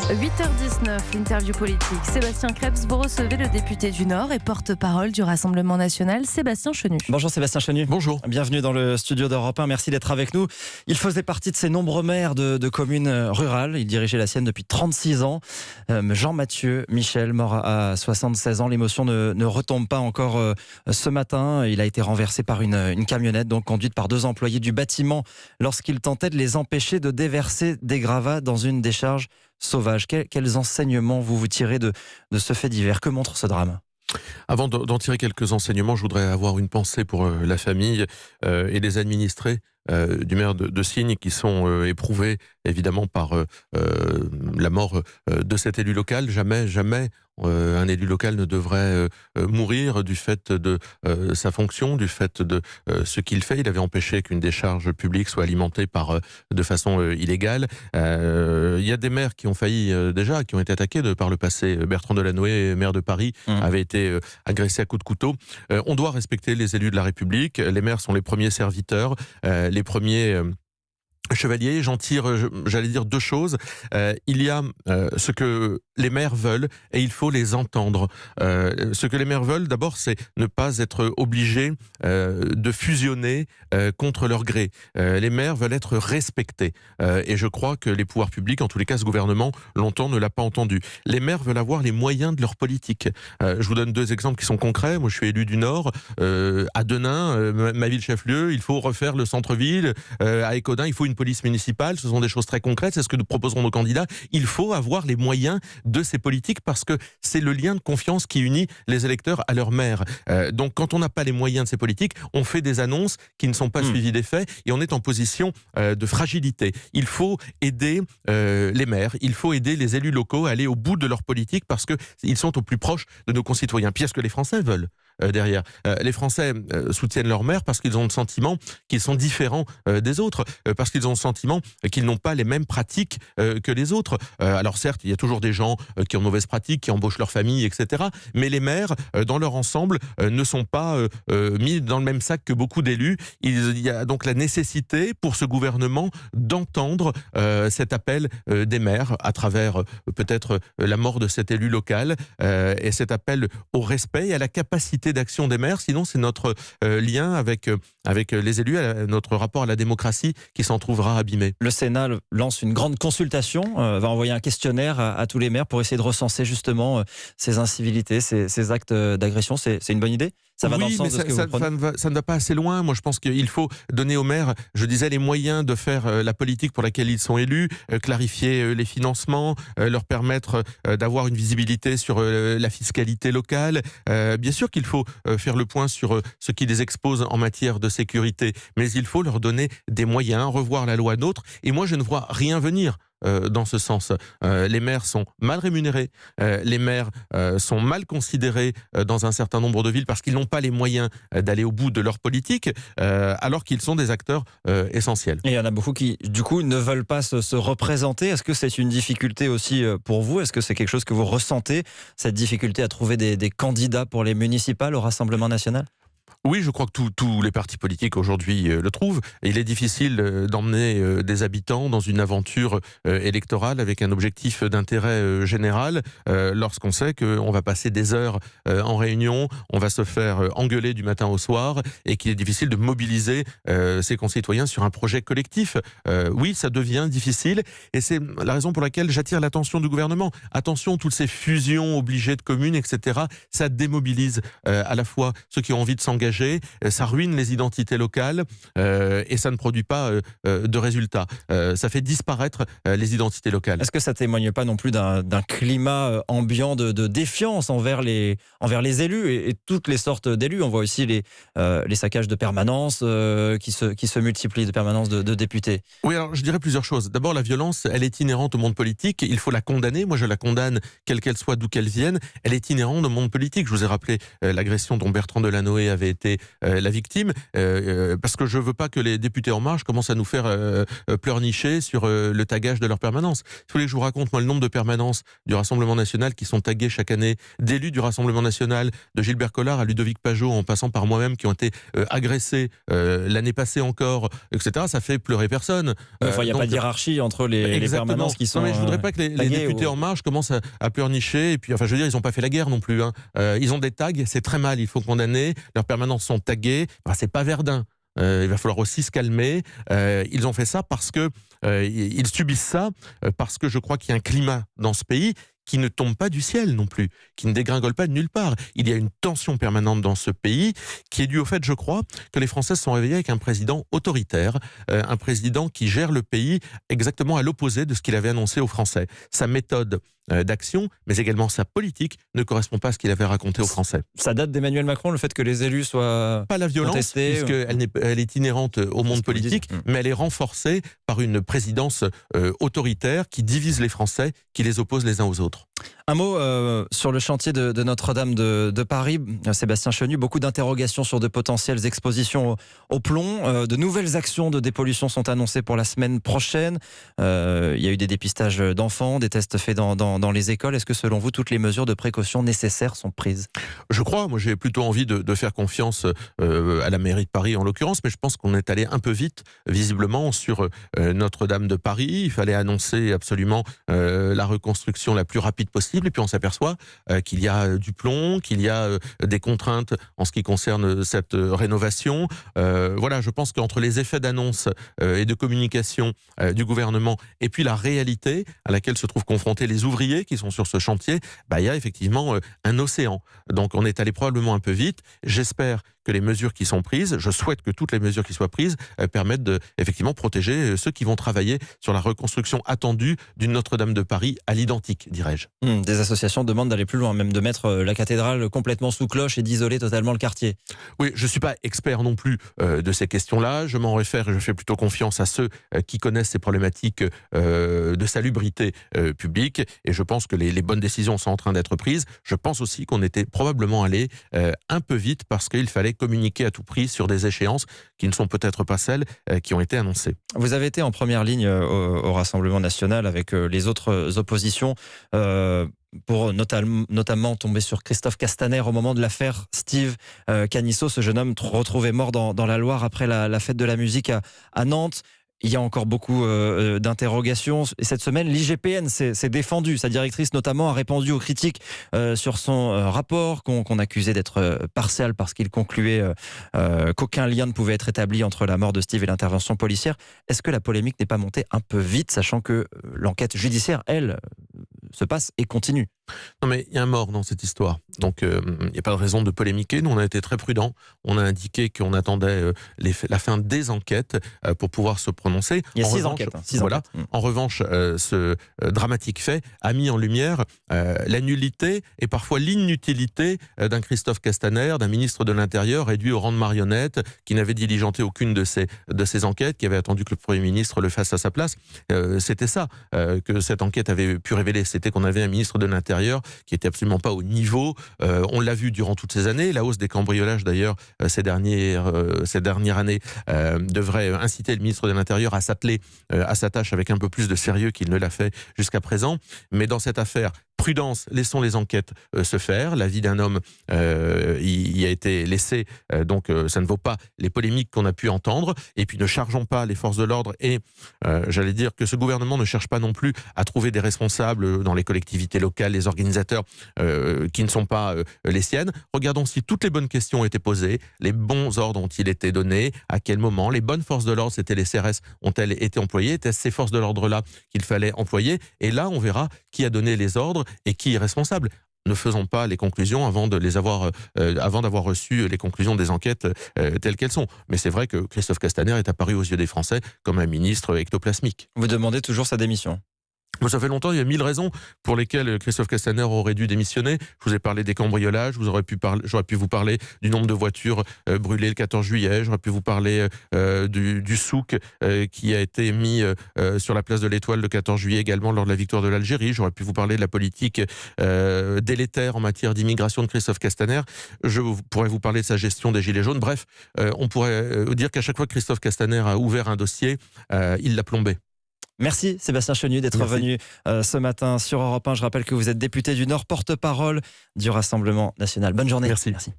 8h19, l'interview politique. Sébastien Krebs, vous recevez le député du Nord et porte-parole du Rassemblement national, Sébastien Chenu. Bonjour Sébastien Chenu. Bonjour. Bienvenue dans le studio d'Europe 1, merci d'être avec nous. Il faisait partie de ces nombreux maires de communes rurales. Il dirigeait la sienne depuis 36 ans. Jean-Mathieu Michel, mort à 76 ans. L'émotion ne retombe pas encore ce matin. Il a été renversé par une camionnette, donc conduite par 2 employés du bâtiment, lorsqu'il tentait de les empêcher de déverser des gravats dans une décharge sauvage. Quels enseignements vous tirez de ce fait divers? Que montre ce drame? Avant d'en tirer quelques enseignements, je voudrais avoir une pensée pour la famille et les administrés du maire de Signes qui sont éprouvés évidemment par la mort de cet élu local. Jamais un élu local ne devrait mourir du fait de sa fonction, du fait de ce qu'il fait. Il avait empêché qu'une décharge publique soit alimentée de façon illégale. Il y a des maires qui ont failli déjà, qui ont été attaqués par le passé. Bertrand Delanoë, maire de Paris, avait été agressé à coups de couteau. On doit respecter les élus de la République. Les maires sont les premiers serviteurs, les premiers chevaliers. J'en tire, j'allais dire 2 choses. Il y a ce que les maires veulent et il faut les entendre. Ce que les maires veulent, d'abord, c'est ne pas être obligés de fusionner contre leur gré. Les maires veulent être respectés. Et je crois que les pouvoirs publics, en tous les cas ce gouvernement, longtemps ne l'a pas entendu. Les maires veulent avoir les moyens de leur politique. Je vous donne 2 exemples qui sont concrets. Moi, je suis élu du Nord. À Denain, ma ville chef-lieu, il faut refaire le centre-ville. À Écaudin, il faut une police municipale. Ce sont des choses très concrètes. C'est ce que nous proposerons nos candidats. Il faut avoir les moyens de ces politiques parce que c'est le lien de confiance qui unit les électeurs à leur maire. Donc quand on n'a pas les moyens de ces politiques, on fait des annonces qui ne sont pas suivies des faits et on est en position de fragilité. Il faut aider les maires, il faut aider les élus locaux à aller au bout de leur politique parce qu'ils sont au plus proche de nos concitoyens. Puis est-ce que les Français veulent derrière. Les Français soutiennent leur maire parce qu'ils ont le sentiment qu'ils sont différents des autres, parce qu'ils ont le sentiment qu'ils n'ont pas les mêmes pratiques que les autres. Alors certes, il y a toujours des gens qui ont de mauvaises pratiques, qui embauchent leur famille, etc. Mais les maires, dans leur ensemble, ne sont pas mis dans le même sac que beaucoup d'élus. Il y a donc la nécessité pour ce gouvernement d'entendre cet appel des maires à travers peut-être la mort de cet élu local et cet appel au respect et à la capacité d'action des maires, sinon c'est notre lien avec les élus, notre rapport à la démocratie qui s'en trouvera abîmé. Le Sénat lance une grande consultation, va envoyer un questionnaire à tous les maires pour essayer de recenser justement ces incivilités, ces actes d'agression. C'est une bonne idée? Ça va dans le sens de ce que vous prenez? Ça ne va pas assez loin. Moi, je pense qu'il faut donner aux maires, je disais, les moyens de faire la politique pour laquelle ils sont élus, clarifier les financements, leur permettre d'avoir une visibilité sur la fiscalité locale. Bien sûr qu'il faut faire le point sur ce qui les expose en matière de sécurité, mais il faut leur donner des moyens, revoir la loi NOTRe. Et moi, je ne vois rien venir dans ce sens. Les maires sont mal rémunérés, les maires sont mal considérés dans un certain nombre de villes parce qu'ils n'ont pas les moyens d'aller au bout de leur politique, alors qu'ils sont des acteurs essentiels. Et il y en a beaucoup qui, du coup, ne veulent pas se représenter. Est-ce que c'est une difficulté aussi pour vous? Est-ce que c'est quelque chose que vous ressentez, cette difficulté à trouver des candidats pour les municipales au Rassemblement national? Oui, je crois que tous les partis politiques aujourd'hui le trouvent. Et il est difficile d'emmener des habitants dans une aventure électorale avec un objectif d'intérêt général lorsqu'on sait qu'on va passer des heures en réunion, on va se faire engueuler du matin au soir et qu'il est difficile de mobiliser ses concitoyens sur un projet collectif. Oui, ça devient difficile et c'est la raison pour laquelle j'attire l'attention du gouvernement. Attention, toutes ces fusions obligées de communes, etc., ça démobilise à la fois ceux qui ont envie de s'engager, ça ruine les identités locales et ça ne produit pas de résultats. Ça fait disparaître les identités locales. Est-ce que ça ne témoigne pas non plus d'un climat ambiant de défiance envers les élus et toutes les sortes d'élus? On voit aussi les saccages de permanence qui se multiplient, de permanence de députés. Oui, alors je dirais plusieurs choses. D'abord, la violence, elle est inhérente au monde politique. Il faut la condamner. Moi, je la condamne, quelle qu'elle soit, d'où qu'elle vienne. Elle est inhérente au monde politique. Je vous ai rappelé l'agression dont Bertrand Delanoë avait été été la victime, parce que je veux pas que les députés En Marche commencent à nous faire pleurnicher sur le tagage de leur permanence. Si vous voulez que je vous raconte, moi, le nombre de permanences du Rassemblement National qui sont taguées chaque année, d'élus du Rassemblement National, de Gilbert Collard à Ludovic Pajot, en passant par moi-même, qui ont été agressés l'année passée encore, etc., ça fait pleurer personne. Il n'y a pas de hiérarchie entre les permanences qui sont... Non, mais je voudrais pas que les députés En Marche commencent à pleurnicher, et puis, enfin, je veux dire, ils n'ont pas fait la guerre non plus. Hein. Ils ont des tags, c'est très mal, il faut condamner. Leurs permanences sont taguées, enfin, c'est pas Verdun. Il va falloir aussi se calmer. Ils ont fait ça parce que ils subissent ça, parce que je crois qu'il y a un climat dans ce pays qui ne tombe pas du ciel non plus, qui ne dégringole pas de nulle part. Il y a une tension permanente dans ce pays qui est due au fait, je crois, que les Français se sont réveillés avec un président autoritaire, un président qui gère le pays exactement à l'opposé de ce qu'il avait annoncé aux Français. Sa méthode d'action, mais également sa politique, ne correspond pas à ce qu'il avait raconté aux Français. Ça date d'Emmanuel Macron, le fait que les élus soient pas la violence, contestés, puisqu'elle est inhérente au monde politique, mais elle est renforcée par une présidence autoritaire qui divise les Français, qui les oppose les uns aux autres. Un mot sur le chantier de Notre-Dame de Paris, Sébastien Chenu, beaucoup d'interrogations sur de potentielles expositions au plomb. De nouvelles actions de dépollution sont annoncées pour la semaine prochaine. Il y a eu des dépistages d'enfants, des tests faits dans les écoles. Est-ce que selon vous, toutes les mesures de précaution nécessaires sont prises ? Je crois, moi j'ai plutôt envie de faire confiance à la mairie de Paris en l'occurrence, mais je pense qu'on est allé un peu vite, visiblement, sur Notre-Dame de Paris. Il fallait annoncer absolument la reconstruction la plus rapide possible, et puis on s'aperçoit qu'il y a du plomb, qu'il y a des contraintes en ce qui concerne cette rénovation. Voilà, je pense qu'entre les effets d'annonce et de communication du gouvernement et puis la réalité à laquelle se trouvent confrontés les ouvriers qui sont sur ce chantier, il y a effectivement un océan. Donc on est allé probablement un peu vite. J'espère que les mesures qui sont prises, je souhaite que toutes les mesures qui soient prises permettent de effectivement protéger ceux qui vont travailler sur la reconstruction attendue d'une Notre-Dame de Paris à l'identique, dirais-je. Des associations demandent d'aller plus loin, même de mettre la cathédrale complètement sous cloche et d'isoler totalement le quartier. Oui, je ne suis pas expert non plus de ces questions-là. Je m'en réfère et je fais plutôt confiance à ceux qui connaissent ces problématiques de salubrité publique, et je pense que les bonnes décisions sont en train d'être prises. Je pense aussi qu'on était probablement allé un peu vite parce qu'il fallait communiquer à tout prix sur des échéances qui ne sont peut-être pas celles qui ont été annoncées. Vous avez été en première ligne au Rassemblement National avec les autres oppositions pour notamment tomber sur Christophe Castaner au moment de l'affaire Steve Canisso, ce jeune homme retrouvé mort dans la Loire après la fête de la musique à Nantes. Il y a encore beaucoup d'interrogations. Et cette semaine, l'IGPN s'est défendue. Sa directrice, notamment, a répondu aux critiques sur son rapport qu'on accusait d'être partial parce qu'il concluait qu'aucun lien ne pouvait être établi entre la mort de Steve et l'intervention policière. Est-ce que la polémique n'est pas montée un peu vite, sachant que l'enquête judiciaire, elle, se passe et continue? Non, mais il y a un mort dans cette histoire. Donc, il n'y a pas de raison de polémiquer. Nous, on a été très prudents. On a indiqué qu'on attendait la fin des enquêtes pour pouvoir se prononcer. Il y a 6 enquêtes. Voilà. En revanche, ce dramatique fait a mis en lumière la nullité et parfois l'inutilité d'un Christophe Castaner, d'un ministre de l'Intérieur réduit au rang de marionnette, qui n'avait diligenté aucune de ces enquêtes, qui avait attendu que le Premier ministre le fasse à sa place. C'était ça que cette enquête avait pu révéler. C'était qu'on avait un ministre de l'Intérieur qui était absolument pas au niveau. On l'a vu durant toutes ces années. La hausse des cambriolages, d'ailleurs, ces dernières années, devrait inciter le ministre de l'Intérieur à s'atteler à sa tâche avec un peu plus de sérieux qu'il ne l'a fait jusqu'à présent. Mais dans cette affaire, prudence, laissons les enquêtes se faire. La vie d'un homme y a été laissée, donc ça ne vaut pas les polémiques qu'on a pu entendre. Et puis ne chargeons pas les forces de l'ordre. Et j'allais dire que ce gouvernement ne cherche pas non plus à trouver des responsables dans les collectivités locales, les organisateurs qui ne sont pas les siennes. Regardons si toutes les bonnes questions ont été posées, les bons ordres ont-ils été donnés, à quel moment, les bonnes forces de l'ordre, c'était les CRS, ont-elles été employées, étaient-ce ces forces de l'ordre-là qu'il fallait employer? Et là, on verra qui a donné les ordres et qui est responsable. Ne faisons pas les conclusions avant d'avoir reçu les conclusions des enquêtes telles qu'elles sont. Mais c'est vrai que Christophe Castaner est apparu aux yeux des Français comme un ministre ectoplasmique. Vous demandez toujours sa démission? Ça fait longtemps, il y a 1000 raisons pour lesquelles Christophe Castaner aurait dû démissionner. Je vous ai parlé des cambriolages, j'aurais pu vous parler du nombre de voitures brûlées le 14 juillet, j'aurais pu vous parler du souk qui a été mis sur la place de l'Étoile le 14 juillet également lors de la victoire de l'Algérie, j'aurais pu vous parler de la politique délétère en matière d'immigration de Christophe Castaner, je pourrais vous parler de sa gestion des Gilets jaunes. Bref, on pourrait dire qu'à chaque fois que Christophe Castaner a ouvert un dossier, il l'a plombé. Merci Sébastien Chenu d'être venu ce matin sur Europe 1. Je rappelle que vous êtes député du Nord, porte-parole du Rassemblement national. Bonne journée. Merci. Merci.